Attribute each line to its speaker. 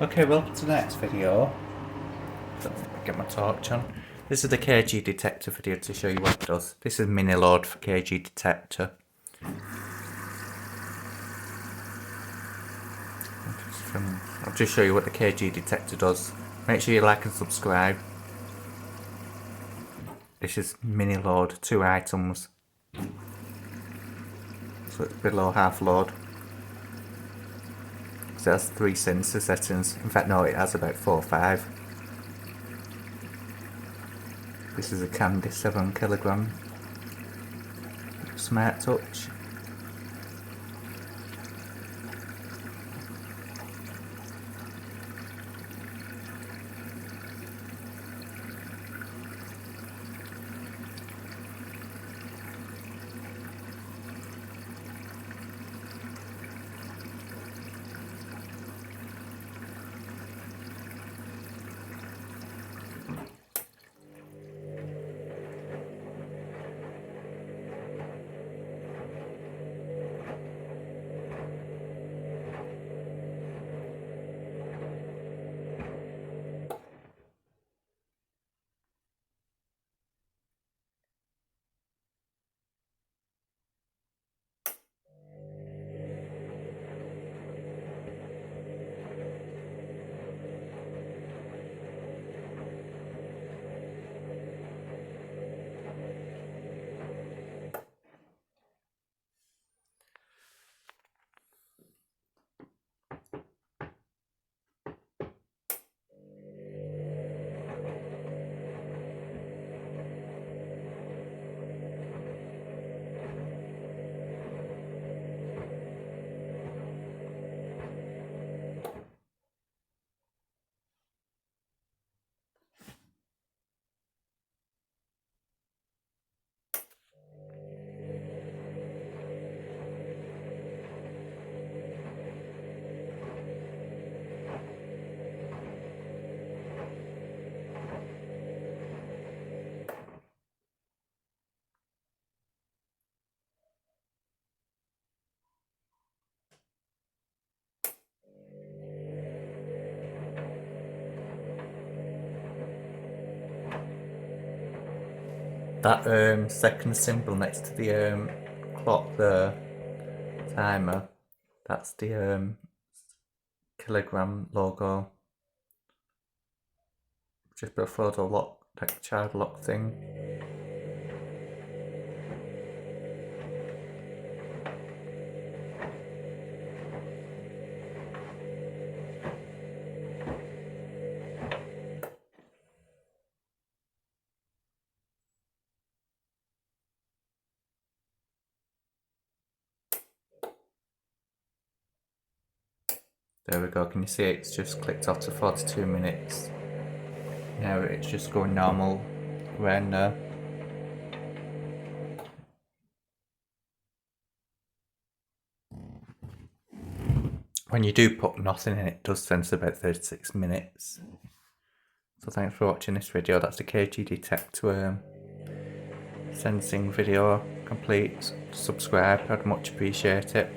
Speaker 1: Okay, welcome to the next video. Get my torch on. This is the KG Detector video to show you what it does. This is mini load for KG Detector. I'll just show you what the KG Detector does. Make sure you like and subscribe. This is mini load, 2 items. So it's below half load. So it has 3 sensor settings. In fact, no, it has about 4 or 5. This is a Candy 7kg Smart Touch. That second symbol next to the clock, the timer, that's the kilogram logo. Just before the lock, like child lock thing. There we go, can you see it's just clicked off to 42 minutes. Now it's just going normal when you do put nothing in, it does sense about 36 minutes. So thanks for watching this video. That's the KG Detector sensing video complete. Subscribe, I'd much appreciate it.